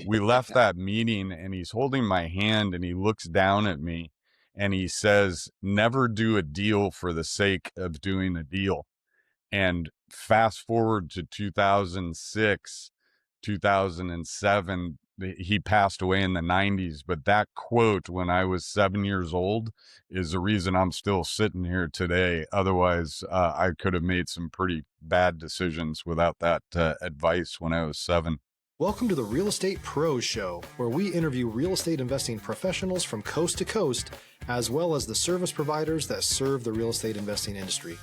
we left that meeting and he's holding my hand and he looks down at me and he says, never do a deal for the sake of doing a deal. And fast forward to 2006, 2007, he passed away in the 90s. But that quote when I was 7 years old is the reason I'm still sitting here today. Otherwise, I could have made some pretty bad decisions without that advice when I was 7. Welcome to the Real Estate Pros Show, where we interview real estate investing professionals from coast to coast, as well as the service providers that serve the real estate investing industry.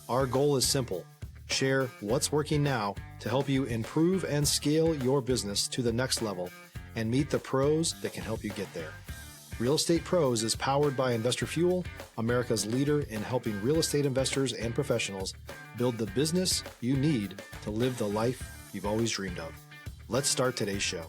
Our goal is simple: share what's working now to help you improve and scale your business to the next level and meet the pros that can help you get there. Real Estate Pros is powered by Investor Fuel, America's leader in helping real estate investors and professionals build the business you need to live the life you've always dreamed of. Let's start today's show.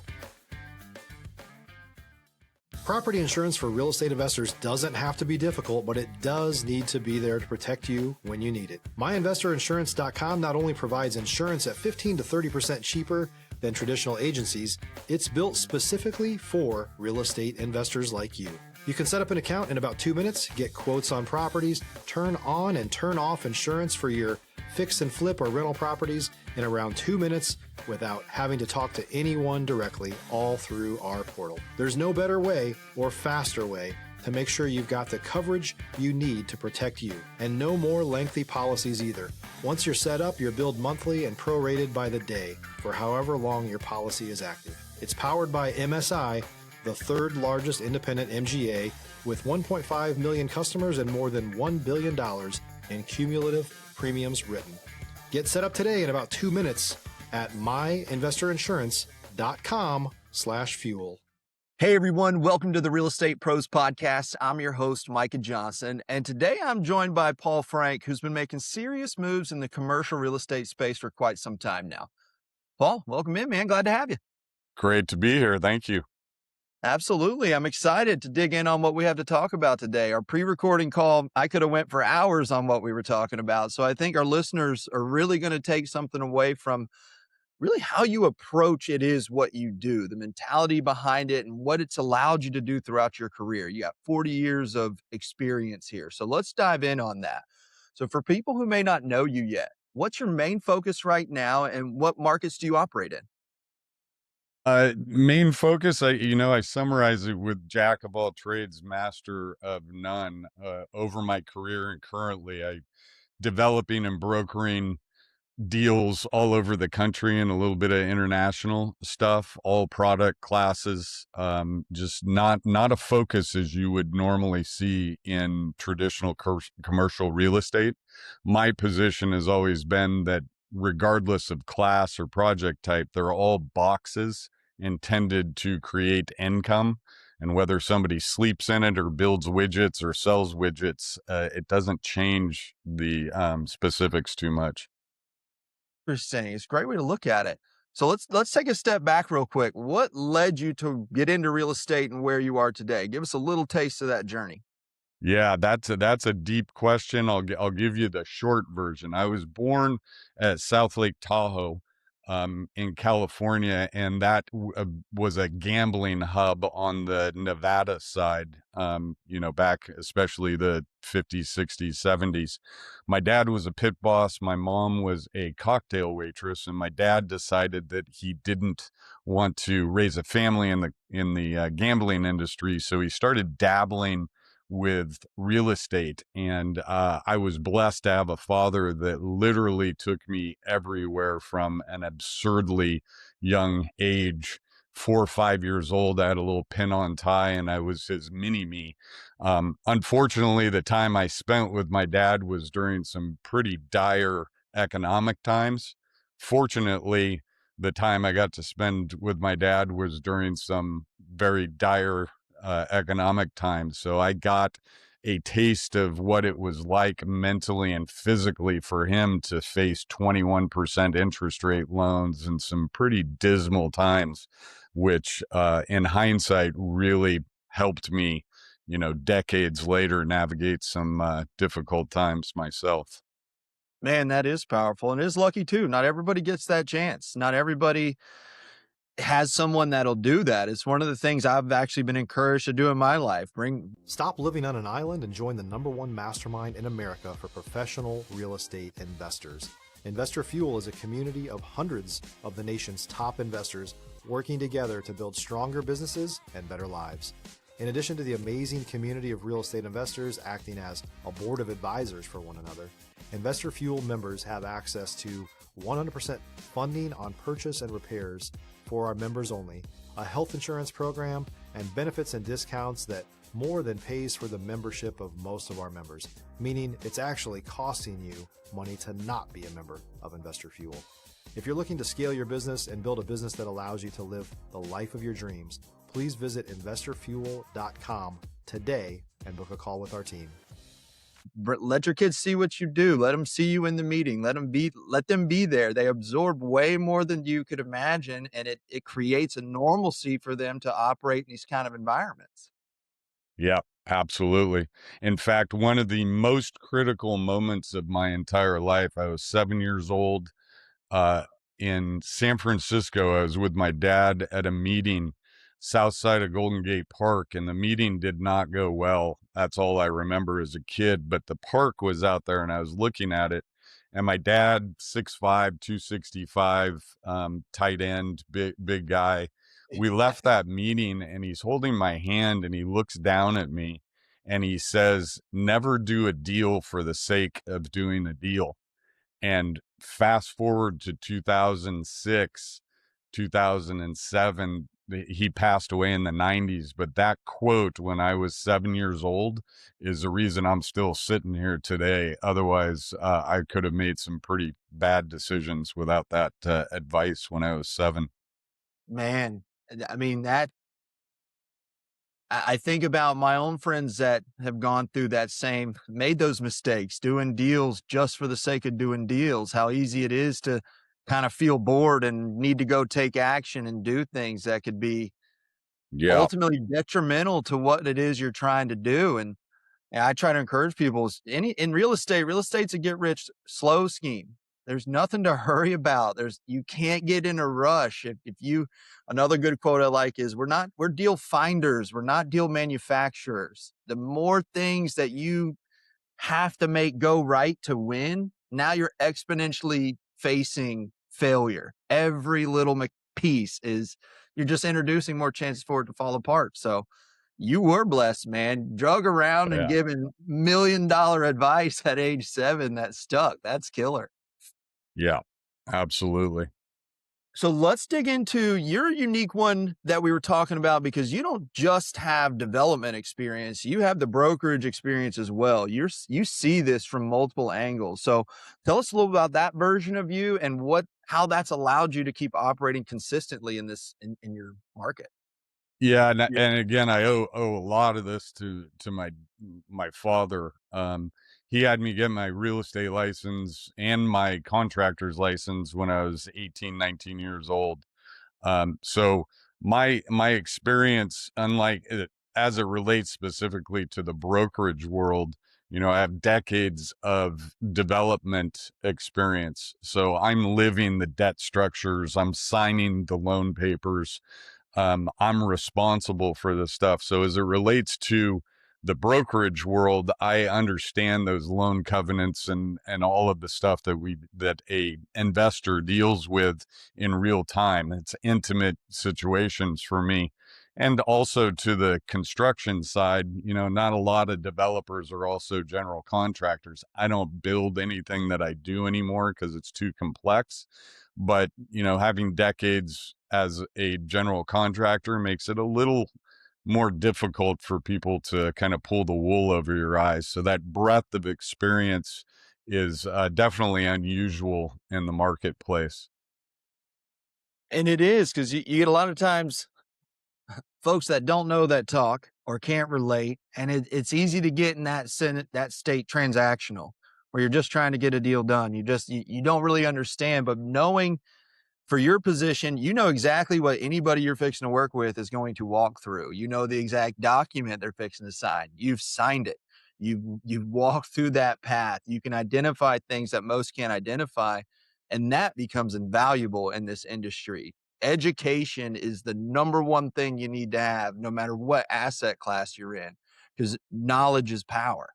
Property insurance for real estate investors doesn't have to be difficult, but it does need to be there to protect you when you need it. MyInvestorInsurance.com not only provides insurance at 15 to 30% cheaper than traditional agencies, it's built specifically for real estate investors like you. You can set up an account in about 2 minutes, get quotes on properties, turn on and turn off insurance for your fix and flip or rental properties in around 2 minutes without having to talk to anyone directly, all through our portal. There's no better way or faster way to make sure you've got the coverage you need to protect you, and no more lengthy policies either. Once you're set up, you're billed monthly and prorated by the day for however long your policy is active. It's powered by MSI, the third largest independent MGA, with 1.5 million customers and more than $1 billion in cumulative premiums written. Get set up today in about 2 minutes at myinvestorinsurance.com/fuel. Hey everyone, welcome to the Real Estate Pros Podcast. I'm your host, Micah Johnson, and today I'm joined by Paul Frank, who's been making serious moves in the commercial real estate space for quite some time now. Paul, welcome in, man. Glad to have you. Great to be here. Thank you. Absolutely. I'm excited to dig in on what we have to talk about today. Our pre-recording call, I could have went for hours on what we were talking about. So I think our listeners are really going to take something away from really how you approach it is what you do, the mentality behind it and what it's allowed you to do throughout your career. You got 40 years of experience here. So let's dive in on that. So for people who may not know you yet, what's your main focus right now and what markets do you operate in? Main focus, I summarize it with jack of all trades, master of none. Over my career and currently, I developing and brokering deals all over the country and a little bit of international stuff, all product classes. Just not a focus as you would normally see in traditional commercial real estate. My position has always been that regardless of class or project type, they're all boxes intended to create income. And whether somebody sleeps in it or builds widgets or sells widgets, it doesn't change the specifics too much. Interesting. It's a great way to look at it. So let's take a step back real quick. What led you to get into real estate and where you are today? Give us a little taste of that journey. Yeah, that's a deep question. I'll give you the short version. I was born at South Lake Tahoe, in California, and that was a gambling hub on the Nevada side. Back especially the 50s, 60s, 70s. My dad was a pit boss. My mom was a cocktail waitress, and my dad decided that he didn't want to raise a family in the gambling industry, so he started dabbling with real estate. And I was blessed to have a father that literally took me everywhere from an absurdly young age. 4 or 5 years old, I had a little pin on tie and I was his mini me. Unfortunately, the time I spent with my dad was during some pretty dire economic times. Fortunately, the time I got to spend with my dad was during some very dire economic times. So I got a taste of what it was like mentally and physically for him to face 21% interest rate loans and some pretty dismal times, which in hindsight really helped me, decades later navigate some difficult times myself. Man, that is powerful and it is lucky too. Not everybody gets that chance. Not everybody has someone that'll do that. It's one of the things I've actually been encouraged to do in my life. Stop living on an island and join the #1 mastermind in America for professional real estate investors. Investor Fuel is a community of hundreds of the nation's top investors working together to build stronger businesses and better lives. In addition to the amazing community of real estate investors acting as a board of advisors for one another, Investor Fuel members have access to 100% funding on purchase and repairs for our members only, a health insurance program, and benefits and discounts that more than pays for the membership of most of our members, meaning it's actually costing you money to not be a member of Investor Fuel. If you're looking to scale your business and build a business that allows you to live the life of your dreams, please visit investorfuel.com today and book a call with our team. Let your kids see what you do. Let them see you in the meeting. Let them be there. They absorb way more than you could imagine, and it creates a normalcy for them to operate in these kind of environments. Yeah, absolutely. In fact, one of the most critical moments of my entire life, I was 7 years old. uh, in San Francisco. I was with my dad at a meeting south side of Golden Gate Park, and the meeting did not go well. That's all I remember as a kid. But the park was out there, and I was looking at it. And my dad, 6'5", 265, tight end, big guy. We left that meeting, and he's holding my hand, and he looks down at me, and he says, "Never do a deal for the sake of doing a deal." And fast forward to 2006, 2007, he passed away in the 90s. But that quote when I was 7 years old is the reason I'm still sitting here today. Otherwise, I could have made some pretty bad decisions without that advice when I was 7. Man, I mean, I think about my own friends that have gone through that same, made those mistakes, doing deals just for the sake of doing deals, how easy it is to kind of feel bored and need to go take action and do things that could be Yeah. ultimately detrimental to what it is you're trying to do. And I try to encourage people in real estate's a get rich slow scheme. There's nothing to hurry about. You can't get in a rush. If you, another good quote I like is we're deal finders. We're not deal manufacturers. The more things that you have to make go right to win, now you're exponentially facing failure. Every little piece is, you're just introducing more chances for it to fall apart. So you were blessed, man. Drug around and Yeah. giving $1 million advice at age 7 that stuck. That's killer. Yeah. Absolutely. So let's dig into your unique one that we were talking about, because you don't just have development experience, you have the brokerage experience as well. You see this from multiple angles. So tell us a little about that version of you and how that's allowed you to keep operating consistently in your market. Yeah, and again, I owe a lot of this to my father. He had me get my real estate license and my contractor's license when I was 18, 19 years old. So my experience, unlike it, as it relates specifically to the brokerage world, I have decades of development experience. So I'm living the debt structures, I'm signing the loan papers, I'm responsible for this stuff. So as it relates to the brokerage world, I understand those loan covenants and all of the stuff that a investor deals with in real time. It's intimate situations for me. And also to the construction side, not a lot of developers are also general contractors. I don't build anything that I do anymore because it's too complex. But, having decades as a general contractor makes it a little more difficult for people to kind of pull the wool over your eyes. So that breadth of experience is definitely unusual in the marketplace. And it is, because you get a lot of times folks that don't know that talk or can't relate, and it's easy to get in that state transactional, where you're just trying to get a deal done. You don't really understand, but knowing for your position, you know exactly what anybody you're fixing to work with is going to walk through. You know the exact document they're fixing to sign. You've signed it. You've walked through that path. You can identify things that most can't identify, and that becomes invaluable in this industry. education is the number one thing you need to have, no matter what asset class you're in, because knowledge is power.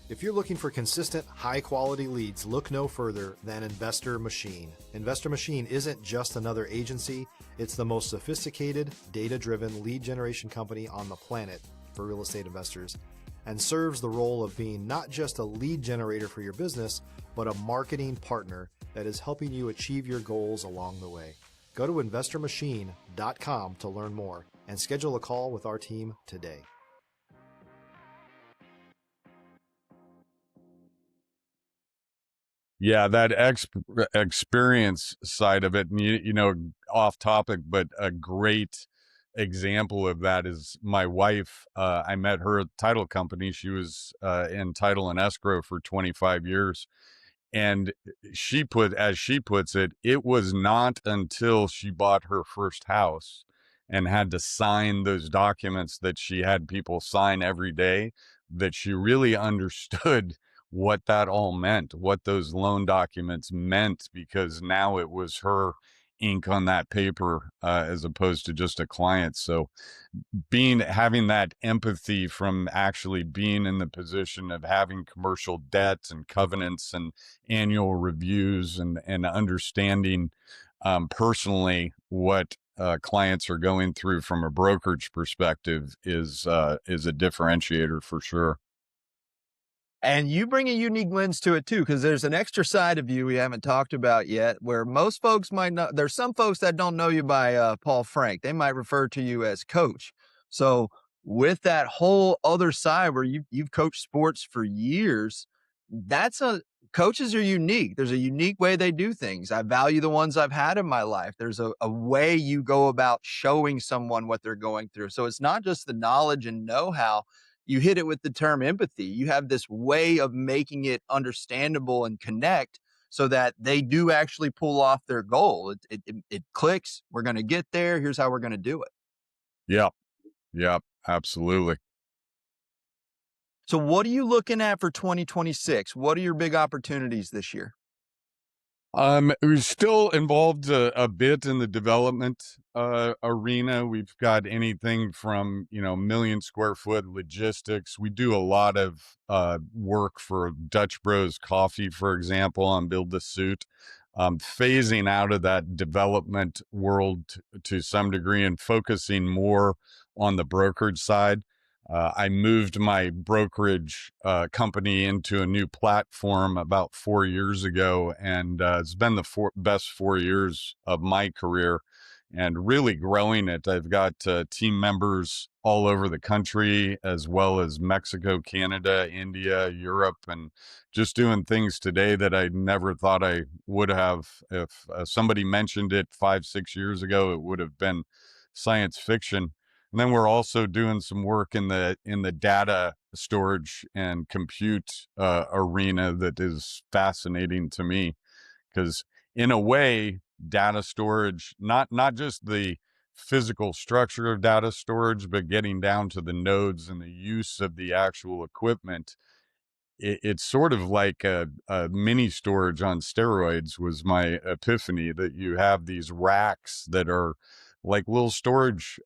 If you're looking for consistent, high-quality leads, look no further than Investor Machine. Investor Machine isn't just another agency. It's the most sophisticated, data-driven lead generation company on the planet for real estate investors, and serves the role of being not just a lead generator for your business, but a marketing partner that is helping you achieve your goals along the way. Go to investormachine.com to learn more and schedule a call with our team today. Yeah, that experience side of it, and you know, off topic, but a great example of that is my wife. I met her at the title company. She was in title and escrow for 25 years. And as she puts it, it was not until she bought her first house and had to sign those documents that she had people sign every day that she really understood what that all meant, what those loan documents meant, because now it was her ink on that paper as opposed to just a client. So having that empathy from actually being in the position of having commercial debts and covenants and annual reviews and understanding personally what clients are going through from a brokerage perspective is a differentiator for sure. And you bring a unique lens to it too, because there's an extra side of you we haven't talked about yet, where most folks might not. There's some folks that don't know you by Paul Frank. They might refer to you as coach. So with that whole other side where you've coached sports for years, coaches are unique. There's a unique way they do things. I value the ones I've had in my life. There's a way you go about showing someone what they're going through. So it's not just the knowledge and know-how. You hit it with the term empathy. You have this way of making it understandable and connect so that they do actually pull off their goal. It clicks. We're going to get there. Here's how we're going to do it. Yep. Yep. Absolutely. So what are you looking at for 2026? What are your big opportunities this year? We're still involved a bit in the development arena. We've got anything from, you know, million square foot logistics. We do a lot of work for Dutch Bros Coffee, for example, on Build to Suit. Phasing out of that development world to some degree and focusing more on the brokerage side. I moved my brokerage company into a new platform about 4 years ago, and it's been the best 4 years of my career and really growing it. I've got team members all over the country, as well as Mexico, Canada, India, Europe, and just doing things today that I never thought I would have. If somebody mentioned it 5, 6 years ago, it would have been science fiction. And then we're also doing some work in the data storage and compute arena that is fascinating to me, because in a way, data storage, not just the physical structure of data storage, but getting down to the nodes and the use of the actual equipment, it's sort of like a mini storage on steroids was my epiphany, that you have these racks that are like little storage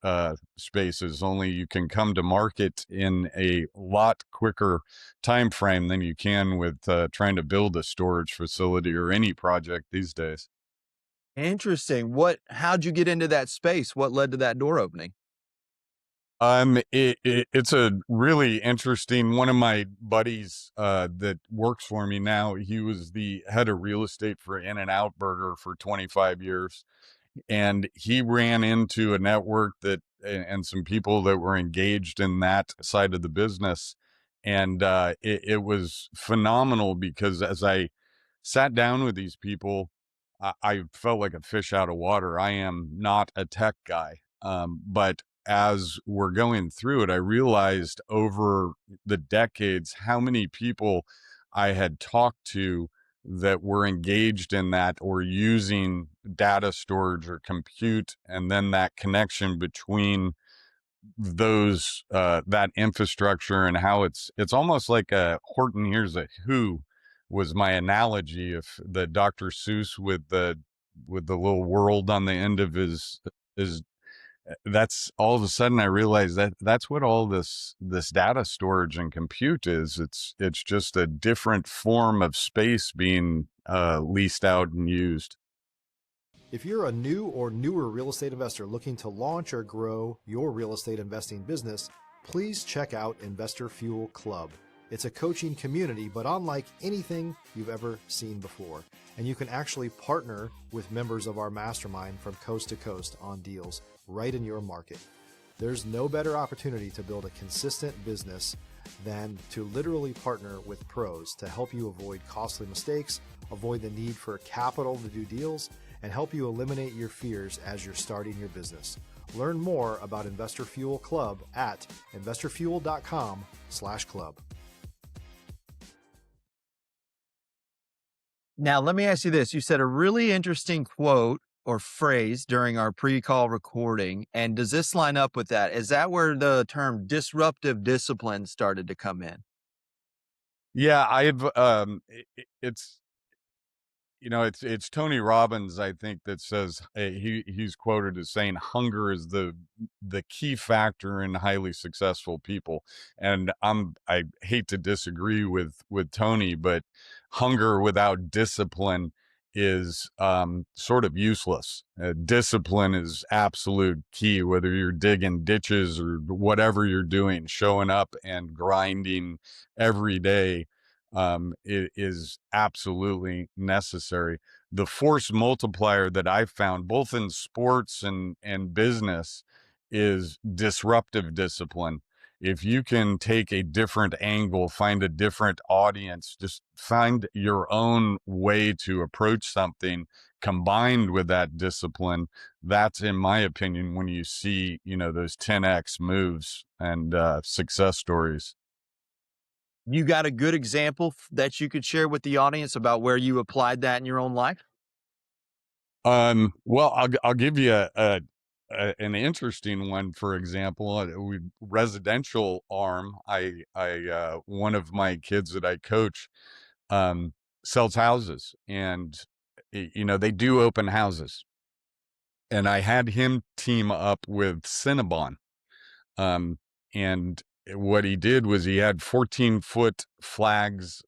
spaces, only you can come to market in a lot quicker time frame than you can with trying to build a storage facility or any project these days. Interesting. How'd you get into that space? What led to that door opening? It's a really interesting. One of my buddies that works for me now, he was the head of real estate for In-N-Out Burger for 25 years. And he ran into a network and some people that were engaged in that side of the business. And it was phenomenal, because as I sat down with these people, I felt like a fish out of water. I am not a tech guy. But as we're going through it, I realized over the decades how many people I had talked to that were engaged in that or using data storage or compute, and then that connection between those that infrastructure, and how it's almost like a Horton Hears a Who was my analogy of the Dr. Seuss with the with the little world on the end of his that's all of a sudden I realized that that's what all this data storage and compute is. It's just a different form of space being leased out and used. If you're a new or newer real estate investor looking to launch or grow your real estate investing business, please check out Investor Fuel Club. It's a coaching community, but unlike anything you've ever seen before. And you can actually partner with members of our mastermind from coast to coast on deals right in your market. There's no better opportunity to build a consistent business than to literally partner with pros to help you avoid costly mistakes, avoid the need for capital to do deals, and help you eliminate your fears as you're starting your business. Learn more about Investor Fuel Club at investorfuel.com/club. Now, let me ask you this. You said a really interesting quote or phrase during our pre-call recording. And does this line up with that? Is that where the term disruptive discipline started to come in? Yeah, it's it's Tony Robbins, I think, that says he's quoted as saying hunger is the key factor in highly successful people. And I hate to disagree with Tony, but hunger without discipline is sort of useless. Discipline is absolute key, whether you're digging ditches or whatever you're doing, showing up and grinding every day. It is absolutely necessary. The force multiplier that I found both in sports and business is disruptive discipline. If you can take a different angle, find a different audience, just find your own way to approach something combined with that discipline, that's, in my opinion, when you see, those 10x moves and success stories. You got a good example that you could share with the audience about where you applied that in your own life? Well, I'll give you an interesting one. For example, residential arm. One of my kids that I coach, um, sells houses, and they do open houses, and I had him team up with Cinnabon. Um, and what he did was he had 14-foot flags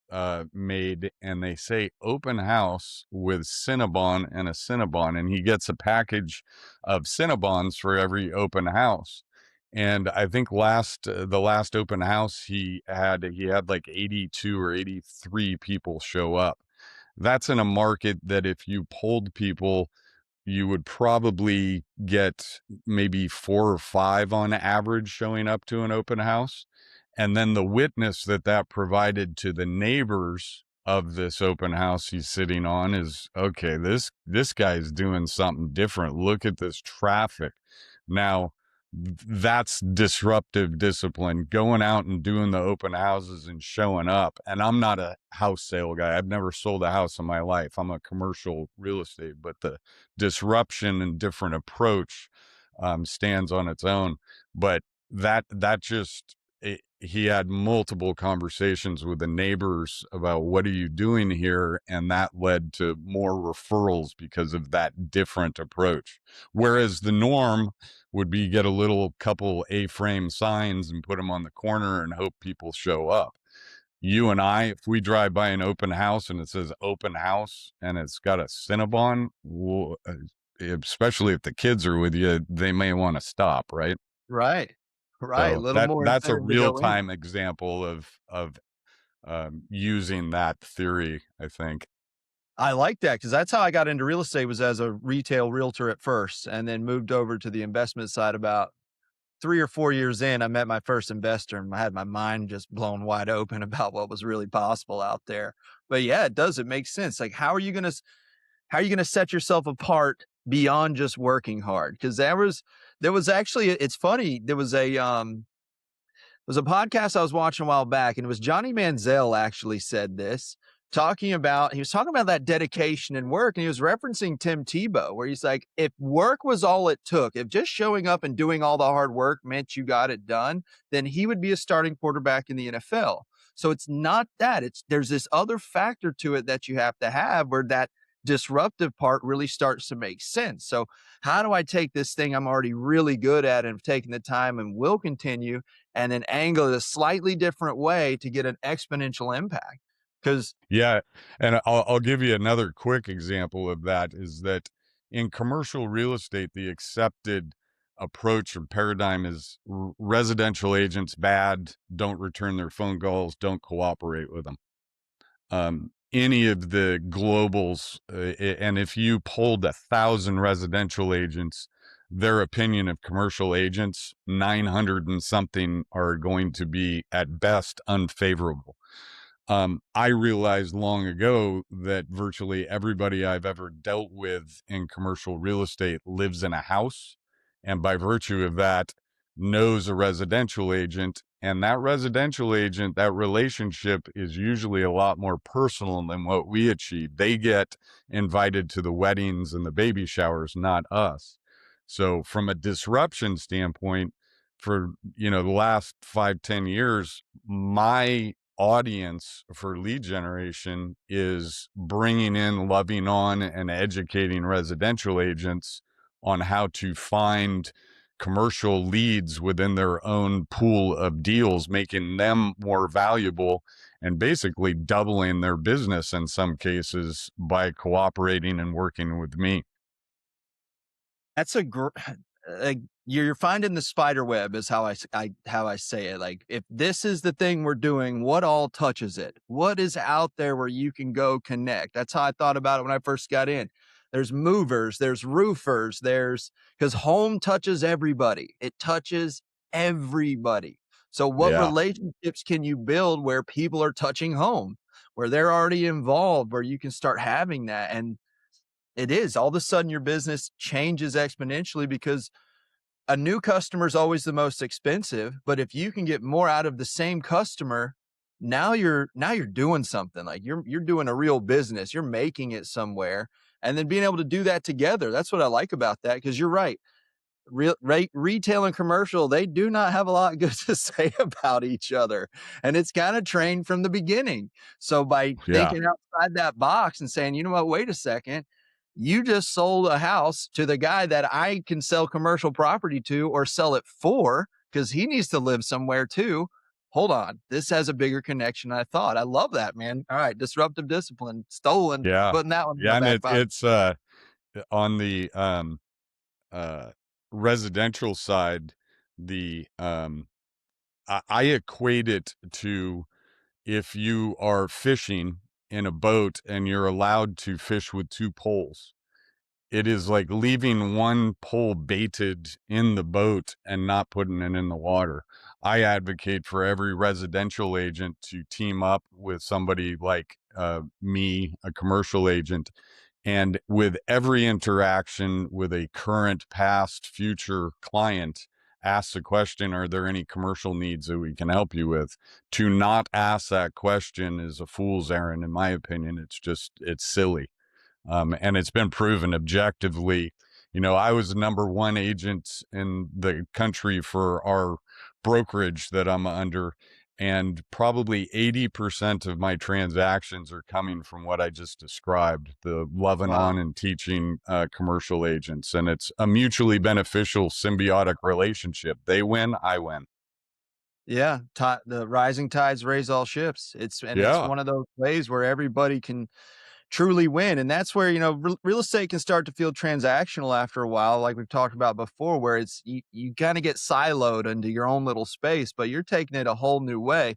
made, and they say open house with Cinnabon and a Cinnabon, and he gets a package of Cinnabons for every open house. And I think the last open house he had like 82 or 83 people show up. That's in a market that if you polled people, you would probably get maybe 4 or 5 on average showing up to an open house. And then the witness that provided to the neighbors of this open house he's sitting on is, okay, this guy's doing something different. Look at this traffic. Now, that's disruptive discipline, going out and doing the open houses and showing up. And I'm not a house sale guy. I've never sold a house in my life. I'm a commercial real estate, but the disruption and different approach stands on its own. But that just he had multiple conversations with the neighbors about what are you doing here, and that led to more referrals because of that different approach. Whereas the norm would be get a little couple A-frame signs and put them on the corner and hope people show up. You and I, if we drive by an open house and it says open house and it's got a Cinnabon, especially if the kids are with you, they may want to stop, right? Right. Right. A So little more that's a incentive to go in. real-time example of using that theory, I think. I like that because that's how I got into real estate, was as a retail realtor at first, and then moved over to the investment side. About 3 or 4 years in, I met my first investor, and I had my mind just blown wide open about what was really possible out there. But yeah, it does. It makes sense. Like, how are you gonna set yourself apart beyond just working hard? Because there was actually, it's funny. There was a podcast I was watching a while back, and it was Johnny Manziel actually said this, he was talking about that dedication and work, and he was referencing Tim Tebow, where he's like, if work was all it took, if just showing up and doing all the hard work meant you got it done, then he would be a starting quarterback in the NFL. So it's not that. There's this other factor to it that you have to have, where that disruptive part really starts to make sense. So how do I take this thing I'm already really good at and have taken the time and will continue, and then angle it a slightly different way to get an exponential impact? Because Yeah, and I'll give you another quick example of that is that in commercial real estate, the accepted approach or paradigm is residential agents bad, don't return their phone calls, don't cooperate with them. Any of the globals, and if you polled 1,000 residential agents, their opinion of commercial agents, 900 and something are going to be at best unfavorable. I realized long ago that virtually everybody I've ever dealt with in commercial real estate lives in a house, and by virtue of that, knows a residential agent. And that residential agent, that relationship is usually a lot more personal than what we achieve. They get invited to the weddings and the baby showers, not us. So, from a disruption standpoint, for the last 5-10 years, my audience for lead generation is bringing in, loving on, and educating residential agents on how to find commercial leads within their own pool of deals, making them more valuable and basically doubling their business in some cases by cooperating and working with me. that's like, you're finding the spider web is how how I say it. Like, if this is the thing we're doing, what all touches it? What is out there where you can go connect? That's how I thought about it when I first got in. There's movers, there's roofers, because home touches everybody. It touches everybody. So what Yeah. relationships can you build where people are touching home, where they're already involved, where you can start having that? And it is all of a sudden your business changes exponentially, because a new customer is always the most expensive, but if you can get more out of the same customer, now you're doing something. Like, you're doing a real business. You're making it somewhere, and then being able to do that together. That's what I like about that, because you're right. Retail and commercial, they do not have a lot good to say about each other. And it's kind of trained from the beginning. So by Yeah. thinking outside that box and saying, you know what, wait a second, you just sold a house to the guy that I can sell commercial property to or sell it for, because he needs to live somewhere too. Hold on, this has a bigger connection than I thought. I love that, man. All right, disruptive discipline, stolen, Yeah. putting that one in my Yeah. And back pocket. it's on the uh residential side, the I equate it to if you are fishing in a boat and you're allowed to fish with two poles. It is like leaving one pole baited in the boat and not putting it in the water. I advocate for every residential agent to team up with somebody like me, a commercial agent, and with every interaction with a current, past, future client, ask the question, are there any commercial needs that we can help you with? To not ask that question is a fool's errand, in my opinion. It's silly. And it's been proven objectively. I was the number one agent in the country for our brokerage that I'm under, and probably 80% of my transactions are coming from what I just described, the loving on Wow. and teaching commercial agents. And it's a mutually beneficial symbiotic relationship. They win, I win. Yeah, the rising tides raise all ships. It's Yeah. one of those ways where everybody can truly win, and that's where, real estate can start to feel transactional after a while, like we've talked about before, where it's you kind of get siloed into your own little space, but you're taking it a whole new way.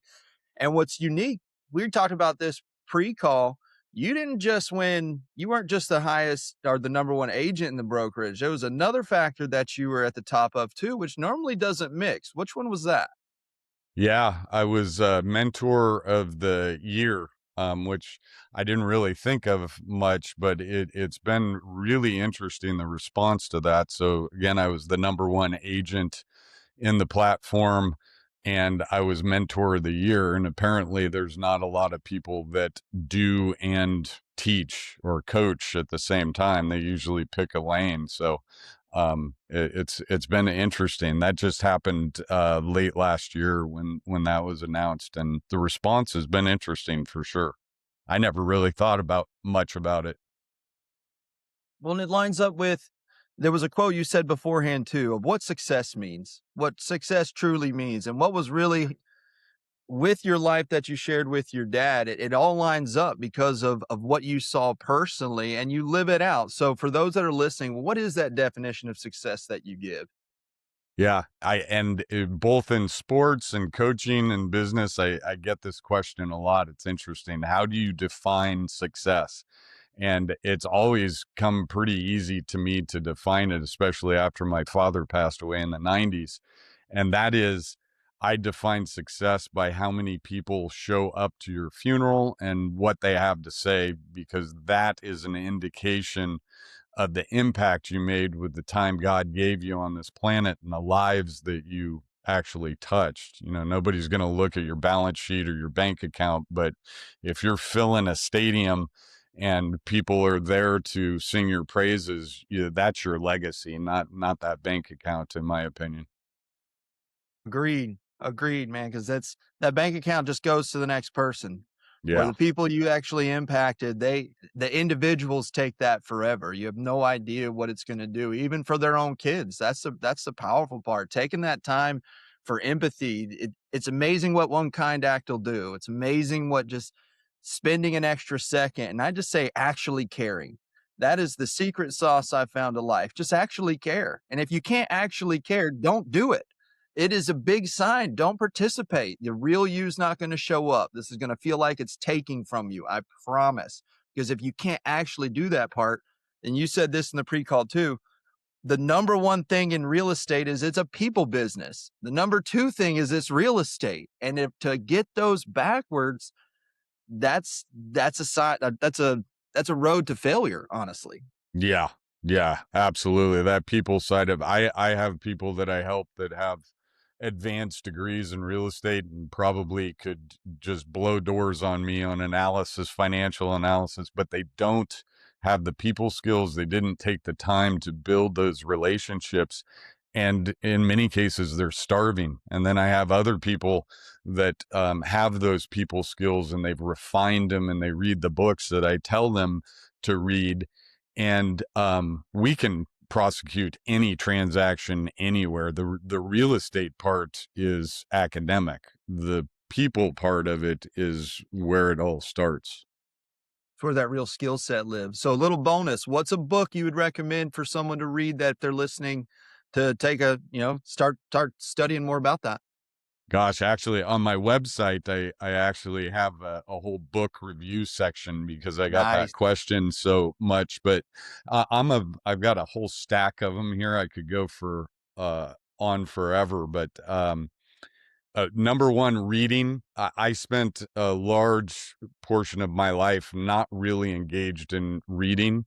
And what's unique, we talked about this pre-call. You didn't just win. You weren't just the highest or the number one agent in the brokerage. There was another factor that you were at the top of too, which normally doesn't mix. Which one was that? Yeah, I was mentor of the year, which I didn't really think of much, but it's been really interesting, the response to that. So again, I was the number one agent in the platform, and I was mentor of the year. And apparently there's not a lot of people that do and teach or coach at the same time. They usually pick a lane. So it's been interesting. That just happened late last year when that was announced, and the response has been interesting for sure. I never really thought about much about it. Well, and it lines up with, there was a quote you said beforehand too, of what success means, what success truly means, and what was really with your life that you shared with your dad. It all lines up because of what you saw personally, and you live it out. So for those that are listening, what is that definition of success that you give? Yeah, both in sports and coaching and business, I get this question a lot. It's interesting. How do you define success? And it's always come pretty easy to me to define it, especially after my father passed away in the 90s. And that is, I define success by how many people show up to your funeral and what they have to say, because that is an indication of the impact you made with the time God gave you on this planet and the lives that you actually touched. You know, nobody's going to look at your balance sheet or your bank account, but if you're filling a stadium and people are there to sing your praises, that's your legacy, not that bank account, in my opinion. Agreed. Agreed, man, because that bank account just goes to the next person. Where Yeah. the people you actually impacted, the individuals take that forever. You have no idea what it's gonna do, even for their own kids. That's the powerful part. Taking that time for empathy, it's amazing what one kind act will do. It's amazing what just spending an extra second, and I just say actually caring. That is the secret sauce I found to life. Just actually care. And if you can't actually care, don't do it. It is a big sign. Don't participate. The real you's not going to show up. This is going to feel like it's taking from you. I promise. Because if you can't actually do that part, and you said this in the pre-call too, the number one thing in real estate is it's a people business. The number two thing is it's real estate. And if to get those backwards, that's a side that's a road to failure, honestly. Yeah. Yeah, absolutely. That people side of I have people that I help that have advanced degrees in real estate and probably could just blow doors on me on analysis, financial analysis, but they don't have the people skills. They didn't take the time to build those relationships. And in many cases, they're starving. And then I have other people that have those people skills and they've refined them and they read the books that I tell them to read. And we can prosecute any transaction anywhere. The real estate part is academic. The people part of it is where it all starts. It's where that real skill set lives. So a little bonus, what's a book you would recommend for someone to read that if they're listening to take start studying more about that? Gosh, actually, on my website, I actually have a whole book review section because I got that Nice. question so much. But I've got a whole stack of them here. I could go for on forever. But number one, reading. I spent a large portion of my life not really engaged in reading.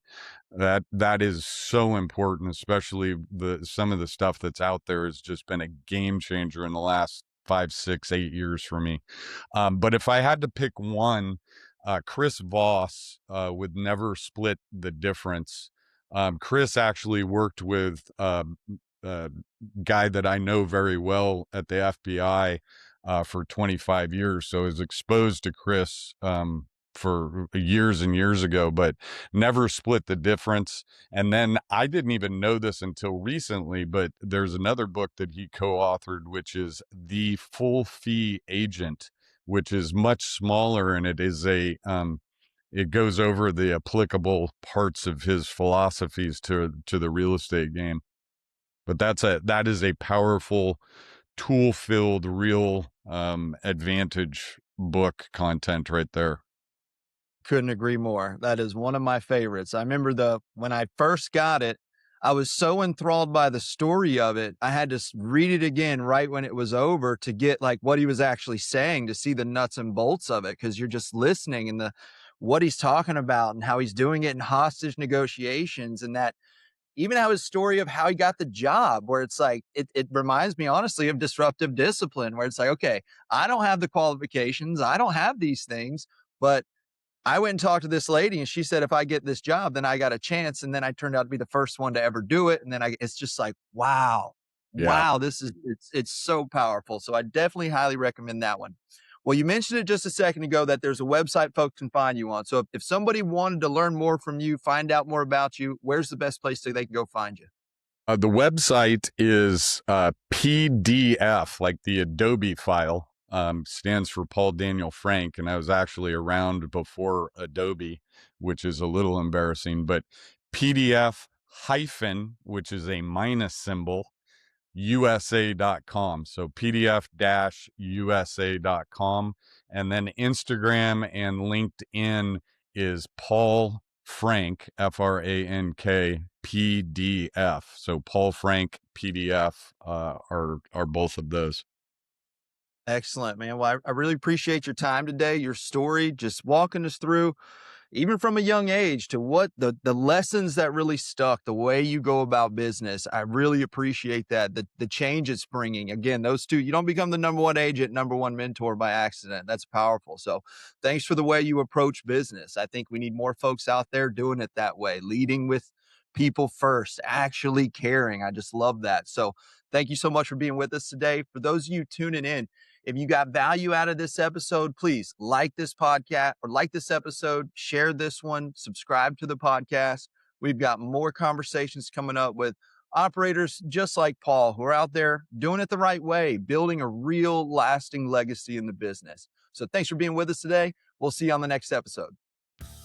That is so important, especially some of the stuff that's out there has just been a game changer in the last 5, 6, 8 years for me. But if I had to pick one, Chris Voss would never split the difference. Chris actually worked with a guy that I know very well at the FBI for 25 years. So I was exposed to Chris for years and years ago, but never split the difference. And then I didn't even know this until recently, but there's another book that he co-authored, which is The Full Fee Agent, which is much smaller, and it goes over the applicable parts of his philosophies to the real estate game. But that is a powerful tool-filled real advantage book content right there. Couldn't agree more. That is one of my favorites. I remember when I first got it, I was so enthralled by the story of it. I had to read it again right when it was over to get like what he was actually saying, to see the nuts and bolts of it, because you're just listening and the what he's talking about and how he's doing it in hostage negotiations, and that even how his story of how he got the job, where it's like it reminds me honestly of disruptive discipline, where it's like, okay, I don't have the qualifications, I don't have these things, but I went and talked to this lady and she said, if I get this job, then I got a chance. And then I turned out to be the first one to ever do it. And then it's just like, wow, Yeah. wow, it's so powerful. So I definitely highly recommend that one. Well, you mentioned it just a second ago that there's a website folks can find you on. So if somebody wanted to learn more from you, find out more about you, where's the best place they can go find you? The website is PDF, like the Adobe file, stands for Paul Daniel Frank. And I was actually around before Adobe, which is a little embarrassing, but PDF hyphen, which is a minus symbol, USA.com. So PDF-USA.com. And then Instagram and LinkedIn is Paul Frank, Frank, PDF. So Paul Frank PDF are both of those. Excellent, man. Well, I really appreciate your time today, your story, just walking us through, even from a young age, to what the lessons that really stuck, the way you go about business. I really appreciate that. The change it's bringing. Again, those two, you don't become the number one agent, number one mentor by accident. That's powerful. So thanks for the way you approach business. I think we need more folks out there doing it that way, leading with people first, actually caring. I just love that. So thank you so much for being with us today. For those of you tuning in, if you got value out of this episode, please like this podcast or like this episode, share this one, subscribe to the podcast. We've got more conversations coming up with operators just like Paul, who are out there doing it the right way, building a real lasting legacy in the business. So thanks for being with us today. We'll see you on the next episode.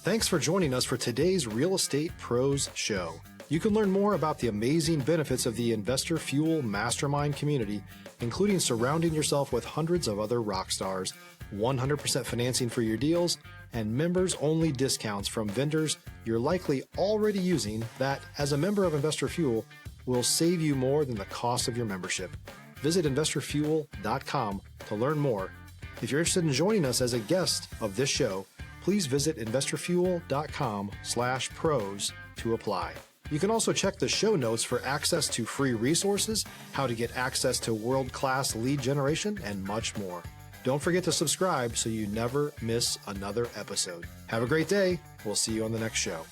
Thanks for joining us for today's Real Estate Pros Show. You can learn more about the amazing benefits of the Investor Fuel Mastermind community, including surrounding yourself with hundreds of other rock stars, 100% financing for your deals, and members-only discounts from vendors you're likely already using that, as a member of Investor Fuel, will save you more than the cost of your membership. Visit investorfuel.com to learn more. If you're interested in joining us as a guest of this show, please visit investorfuel.com/pros to apply. You can also check the show notes for access to free resources, how to get access to world-class lead generation, and much more. Don't forget to subscribe so you never miss another episode. Have a great day. We'll see you on the next show.